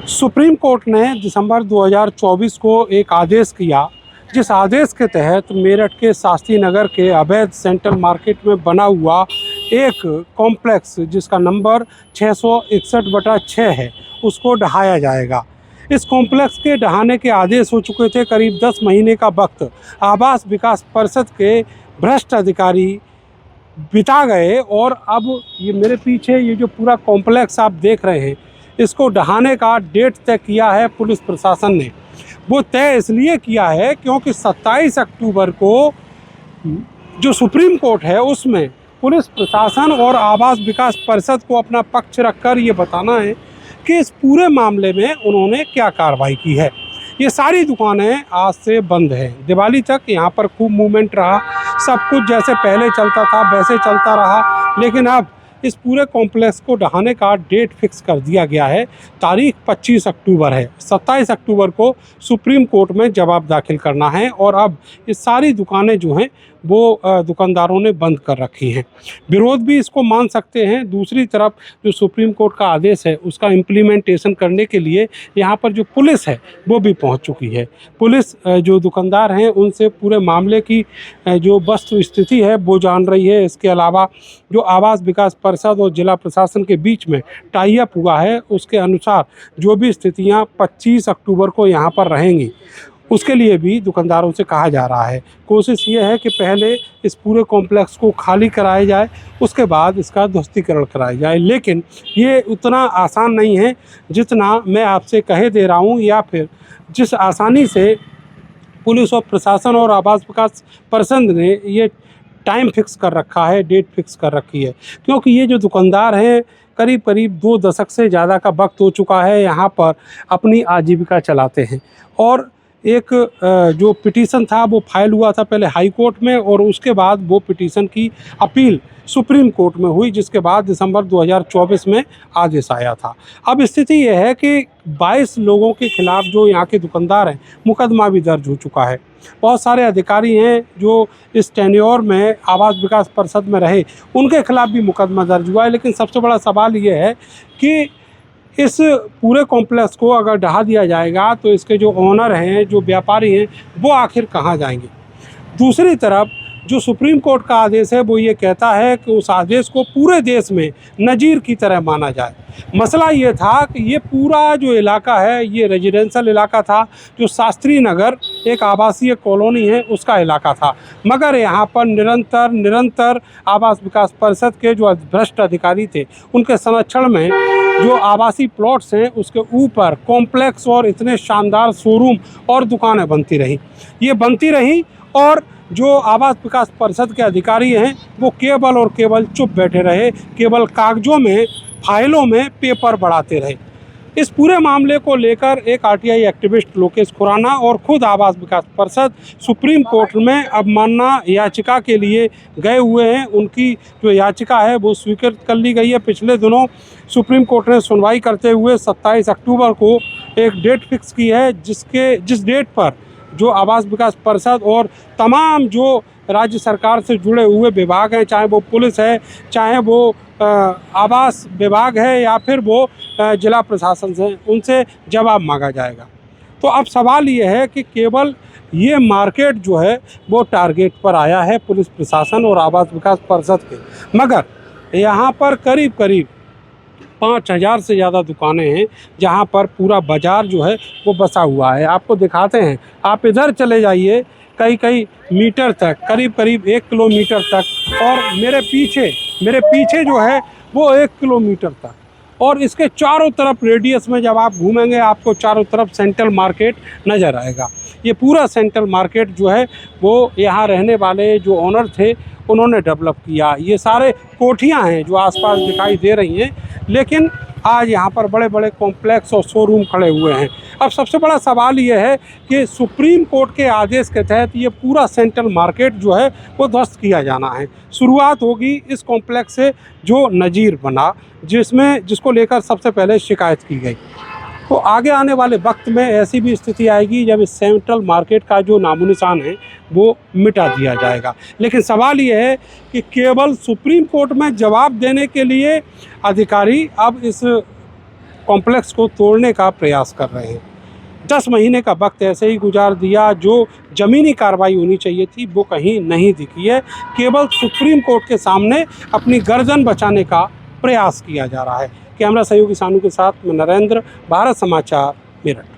Supreme court ने दिसंबर 2024 को एक आदेश किया, जिस आदेश के तहत मेरठ के शास्त्री नगर के अवैध सेंट्रल मार्केट में बना हुआ एक कॉम्प्लेक्स जिसका नंबर 661/6 है, उसको ढहाया जाएगा। इस कॉम्प्लेक्स के ढहाने के आदेश हो चुके थे। करीब 10 महीने का वक्त आवास विकास परिषद के भ्रष्ट अधिकारी बिता गए और अब ये मेरे पीछे ये जो पूरा कॉम्प्लेक्स आप देख रहे हैं, इसको ढहाने का डेट तय किया है पुलिस प्रशासन ने। वो तय इसलिए किया है क्योंकि 27 अक्टूबर को जो सुप्रीम कोर्ट है उसमें पुलिस प्रशासन और आवास विकास परिषद को अपना पक्ष रखकर ये बताना है कि इस पूरे मामले में उन्होंने क्या कार्रवाई की है। ये सारी दुकानें आज से बंद हैं। दिवाली तक यहाँ पर खूब मूवमेंट रहा, सब कुछ जैसे पहले चलता था वैसे चलता रहा, लेकिन अब इस पूरे कॉम्प्लेक्स को ढहाने का डेट फिक्स कर दिया गया है। तारीख 25 अक्टूबर है। 27 अक्टूबर को सुप्रीम कोर्ट में जवाब दाखिल करना है और अब ये सारी दुकानें जो हैं वो दुकानदारों ने बंद कर रखी हैं। विरोध भी इसको मान सकते हैं। दूसरी तरफ जो सुप्रीम कोर्ट का आदेश है उसका इम्प्लीमेंटेशन करने के लिए यहाँ पर जो पुलिस है वो भी पहुँच चुकी है। पुलिस जो दुकानदार हैं उनसे पूरे मामले की जो वस्तु स्थिति है वो जान रही है। इसके अलावा जो आवास विकास परिषद और जिला प्रशासन के बीच में टाई अप हुआ है उसके अनुसार जो भी स्थितियां 25 अक्टूबर को यहां पर रहेंगी उसके लिए भी दुकानदारों से कहा जा रहा है। कोशिश ये है कि पहले इस पूरे कॉम्प्लेक्स को खाली कराया जाए, उसके बाद इसका ध्वस्तीकरण कराया जाए, लेकिन ये उतना आसान नहीं है जितना मैं आपसे कहे दे रहा हूँ या फिर जिस आसानी से पुलिस और प्रशासन और आवास विकास परिषद ने ये टाइम फिक्स कर रखा है, डेट फिक्स कर रखी है। क्योंकि ये जो दुकानदार हैं करीब करीब 2 दशक से ज़्यादा का वक्त हो चुका है, यहाँ पर अपनी आजीविका चलाते हैं। और एक जो पिटीशन था वो फाइल हुआ था पहले हाई कोर्ट में और उसके बाद वो पिटीशन की अपील सुप्रीम कोर्ट में हुई, जिसके बाद दिसंबर 2024 में आदेश आया था। अब स्थिति ये है कि 22 लोगों के खिलाफ जो यहाँ के दुकानदार हैं मुकदमा भी दर्ज हो चुका है। बहुत सारे अधिकारी हैं जो इस टेन्योर में आवास विकास परिषद में रहे, उनके खिलाफ भी मुकदमा दर्ज हुआ है। लेकिन सबसे बड़ा सवाल ये है कि इस पूरे कॉम्प्लेक्स को अगर ढहा दिया जाएगा तो इसके जो ओनर हैं, जो व्यापारी हैं, वो आखिर कहाँ जाएंगे। दूसरी तरफ जो सुप्रीम कोर्ट का आदेश है वो ये कहता है कि उस आदेश को पूरे देश में नज़ीर की तरह माना जाए। मसला ये था कि ये पूरा जो इलाका है ये रेजिडेंशियल इलाका था, जो शास्त्री नगर एक आवासीय कॉलोनी है उसका इलाका था, मगर यहाँ पर निरंतर आवास विकास परिषद के जो भ्रष्ट अधिकारी थे उनके संरक्षण में जो आवासीय प्लॉट्स हैं उसके ऊपर कॉम्प्लेक्स और इतने शानदार शोरूम और दुकानें बनती रहीं और जो आवास विकास परिषद के अधिकारी हैं वो केवल और केवल चुप बैठे रहे, केवल कागजों में, फाइलों में पेपर बढ़ाते रहे। इस पूरे मामले को लेकर एक आरटीआई एक्टिविस्ट लोकेश खुराना और खुद आवास विकास परिषद सुप्रीम कोर्ट में अवमानना याचिका के लिए गए हुए हैं। उनकी जो याचिका है वो स्वीकृत कर ली गई है। पिछले दिनों सुप्रीम कोर्ट ने सुनवाई करते हुए 27 अक्टूबर को एक डेट फिक्स की है, जिस डेट पर जो आवास विकास परिषद और तमाम जो राज्य सरकार से जुड़े हुए विभाग हैं, चाहे वो पुलिस है, चाहे वो आवास विभाग है या फिर वो जिला प्रशासन से, उनसे जवाब मांगा जाएगा। तो अब सवाल ये है कि केवल ये मार्केट जो है वो टारगेट पर आया है पुलिस प्रशासन और आवास विकास परिषद के, मगर यहाँ पर करीब करीब 5000 से ज़्यादा दुकानें हैं जहाँ पर पूरा बाज़ार जो है वो बसा हुआ है। आपको दिखाते हैं, आप इधर चले जाइए कई मीटर तक, करीब 1 किलोमीटर तक, और मेरे पीछे जो है वो 1 किलोमीटर तक, और इसके चारों तरफ रेडियस में जब आप घूमेंगे आपको चारों तरफ सेंट्रल मार्केट नज़र आएगा। ये पूरा सेंट्रल मार्केट जो है वो यहाँ रहने वाले जो ओनर थे उन्होंने डेवलप किया। ये सारे कोठियाँ हैं जो आसपास दिखाई दे रही हैं, लेकिन आज यहाँ पर बड़े बड़े कॉम्प्लेक्स और शोरूम खड़े हुए हैं। अब सबसे बड़ा सवाल ये है कि सुप्रीम कोर्ट के आदेश के तहत ये पूरा सेंट्रल मार्केट जो है वो ध्वस्त किया जाना है। शुरुआत होगी इस कॉम्प्लेक्स से जो नज़ीर बना, जिसको लेकर सबसे पहले शिकायत की गई। तो आगे आने वाले वक्त में ऐसी भी स्थिति आएगी जब इस सेंट्रल मार्केट का जो नामो निशान है वो मिटा दिया जाएगा। लेकिन सवाल ये है कि केवल सुप्रीम कोर्ट में जवाब देने के लिए अधिकारी अब इस कॉम्प्लेक्स को तोड़ने का प्रयास कर रहे हैं। 10 महीने का वक्त ऐसे ही गुजार दिया, जो ज़मीनी कार्रवाई होनी चाहिए थी वो कहीं नहीं दिखी है। केवल सुप्रीम कोर्ट के सामने अपनी गर्दन बचाने का प्रयास किया जा रहा है। कैमरा सहयोगी सानू के साथ मैं नरेंद्र, भारत समाचार, मेरठ।